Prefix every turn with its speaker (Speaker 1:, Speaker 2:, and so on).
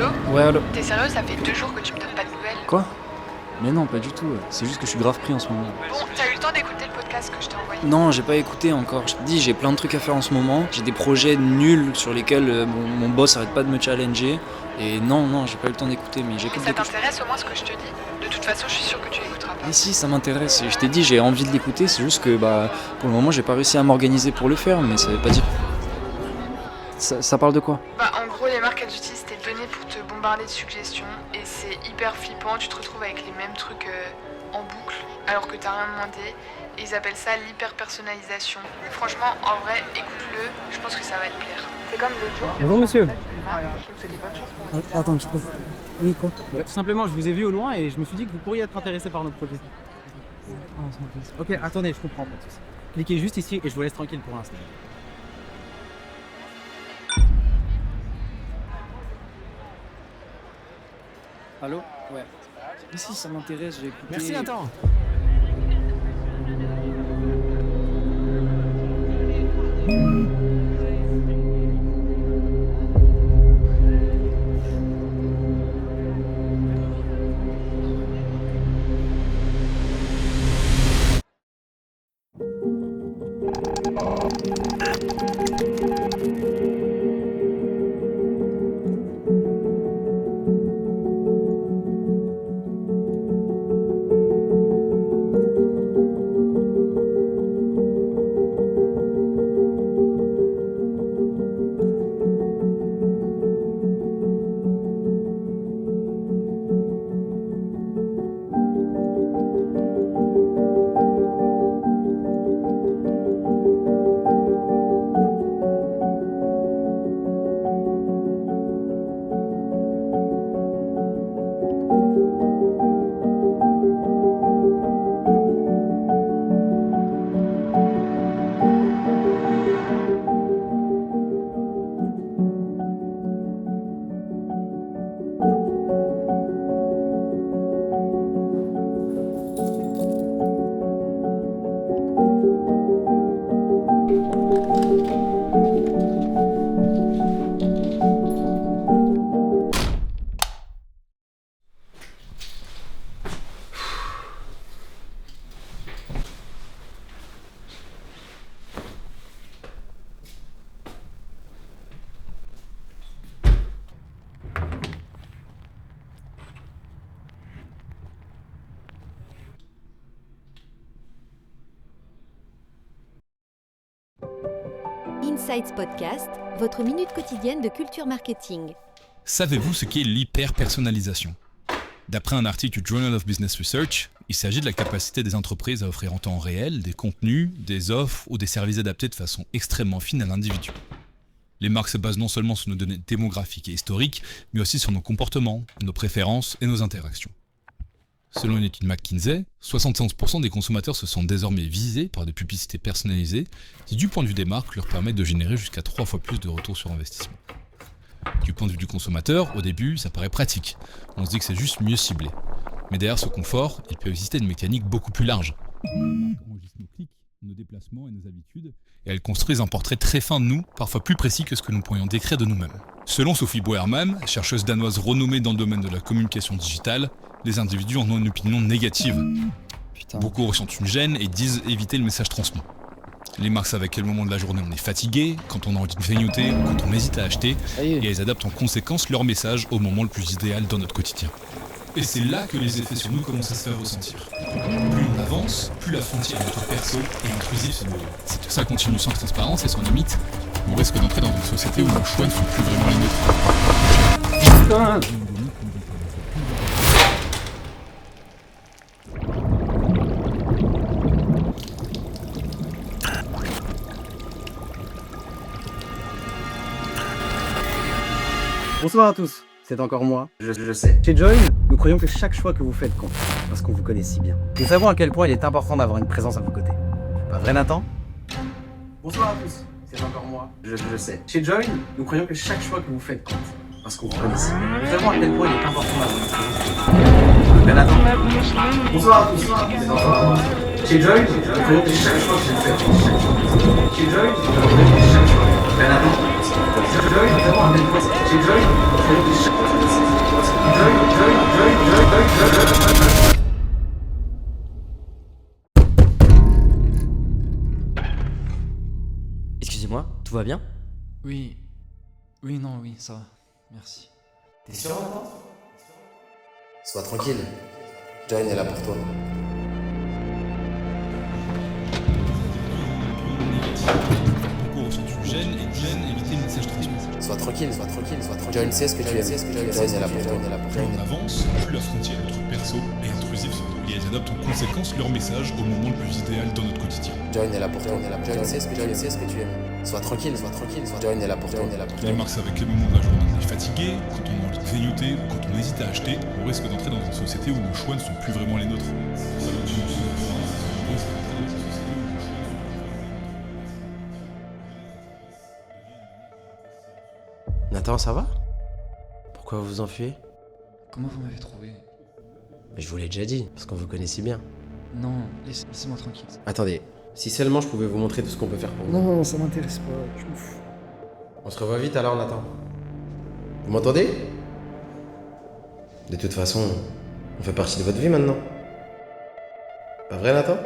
Speaker 1: Allô?
Speaker 2: Ouais, allô.
Speaker 1: T'es sérieux? Ça fait 2 jours que tu me donnes pas de nouvelles.
Speaker 2: Quoi? Mais non, pas du tout. C'est juste que je suis grave pris en ce moment.
Speaker 1: Bon, t'as eu le temps d'écouter le podcast que je t'ai envoyé?
Speaker 2: Non, j'ai pas écouté encore. Je te dis, j'ai plein de trucs à faire en ce moment. J'ai des projets nuls sur lesquels mon boss arrête pas de me challenger. Et non, j'ai pas eu le temps d'écouter, mais
Speaker 1: Mais
Speaker 2: j'écoute
Speaker 1: ça
Speaker 2: des trucs.
Speaker 1: t'intéresse au moins ce que je te dis? De toute façon, je suis sûre que tu l'écouteras pas.
Speaker 2: Mais si, ça m'intéresse. Je t'ai dit, j'ai envie de l'écouter. C'est juste que pour le moment, j'ai pas réussi à m'organiser pour le faire, mais ça veut pas dire. Ça parle de quoi?
Speaker 1: Bah, en gros, les marques, elles utilisent tes données pour te bombarder de suggestions. Et c'est hyper flippant. Tu te retrouves avec les mêmes trucs en boucle, alors que t'as rien demandé. Et ils appellent ça l'hyper-personnalisation. Franchement, en vrai, écoute-le. Je pense que ça va te plaire. C'est comme le jour.
Speaker 3: Bonjour monsieur.
Speaker 2: Attends, je peux. Oui, quoi?
Speaker 3: Tout simplement, je vous ai vu au loin et je me suis dit que vous pourriez être intéressé par notre projet. Ok, attendez, je comprends pas tout ça. Cliquez juste ici et je vous laisse tranquille pour l'instant.
Speaker 2: Allô? Ouais. Mais si, ça m'intéresse, j'ai écouté.
Speaker 3: Merci, attends.
Speaker 4: Insights Podcast, votre minute quotidienne de culture marketing.
Speaker 5: Savez-vous ce qu'est l'hyper-personnalisation ? D'après un article du Journal of Business Research, il s'agit de la capacité des entreprises à offrir en temps réel des contenus, des offres ou des services adaptés de façon extrêmement fine à l'individu. Les marques se basent non seulement sur nos données démographiques et historiques, mais aussi sur nos comportements, nos préférences et nos interactions. Selon une étude McKinsey, 75% des consommateurs se sentent désormais visés par des publicités personnalisées qui, du point de vue des marques, leur permettent de générer jusqu'à 3 fois plus de retour sur investissement. Du point de vue du consommateur, au début, ça paraît pratique. On se dit que c'est juste mieux ciblé. Mais derrière ce confort, il peut exister une mécanique beaucoup plus large. Les marques enregistrent nos clics, nos déplacements et nos habitudes, et elles construisent un portrait très fin de nous, parfois plus précis que ce que nous pourrions décrire de nous-mêmes. Selon Sophie Boerman, chercheuse danoise renommée dans le domaine de la communication digitale, les individus en ont une opinion négative.
Speaker 2: Putain.
Speaker 5: Beaucoup ressentent une gêne et disent éviter le message transmis. Les marques savent à quel moment de la journée on est fatigué, quand on a envie de grignoter ou quand on hésite à acheter,
Speaker 2: Ça y est.
Speaker 5: et elles adaptent en conséquence leur message au moment le plus idéal dans notre quotidien. Et c'est là que les effets sur nous commencent à se faire ressentir. Plus on avance, plus la frontière entre perso et intrusif se nourrit. Si tout ça continue sans transparence et sans limite, on risque d'entrer dans une société où nos choix ne sont plus vraiment les nôtres.
Speaker 2: Putain.
Speaker 6: Bonsoir à tous, c'est encore moi.
Speaker 7: Je sais.
Speaker 6: Chez Join, nous croyons que chaque choix que vous faites compte, parce qu'on vous connaît si bien. Nous savons à quel point il est important d'avoir une présence à vos côtés. Pas vrai, Nathan? Bonsoir à tous, c'est encore moi.
Speaker 7: Je sais.
Speaker 6: Chez Join, nous croyons que chaque choix que vous faites compte, parce qu'on vous connaît si bien. Nous savons à quel point il est important d'avoir une présence à vos côtés. Pas vrai, Nathan? Bonsoir à tous, c'est encore moi. Chez Join, nous croyons que chaque choix que vous faites compte. Chez Join, nous croyons que chaque choix. Pas vrai, Nathan? Joy, vraiment à quel point c'est. Chez Joy, Joy.
Speaker 7: Excusez-moi, tout va bien?
Speaker 2: Oui. Oui, non, oui, ça va. Merci.
Speaker 8: T'es sûr maintenant? Sois tranquille. Join est là pour toi.
Speaker 5: Pourquoi ressens-tu gêne et éviter le message transmis.
Speaker 8: Sois tranquille. Join sait ce que tu aimes. Join est là pour toi.
Speaker 5: Plus on avance, plus la frontière entre perso et intrusif se trouve. Et elles adaptent en conséquence leur message au moment le plus idéal dans notre quotidien.
Speaker 8: Join est là pour toi. Join sait ce que tu aimes. Sois tranquille. Join est là pour toi.
Speaker 5: Il remarque ça avec les moments de la journée. On est fatigué, quand on a envie de grignoter ou quand on hésite à acheter, on risque d'entrer dans une société où nos choix ne sont plus vraiment les nôtres.
Speaker 8: Nathan, ça va? Pourquoi vous vous enfuyez?
Speaker 2: Comment vous m'avez trouvé?
Speaker 8: Mais je vous l'ai déjà dit, parce qu'on vous connaît si bien.
Speaker 2: Non, laissez-moi tranquille.
Speaker 8: Attendez, si seulement je pouvais vous montrer tout ce qu'on peut faire pour vous.
Speaker 2: Non, ça m'intéresse pas, je m'en fous.
Speaker 8: On se revoit vite alors, Nathan. Vous m'entendez? De toute façon, on fait partie de votre vie maintenant. Pas vrai, Nathan?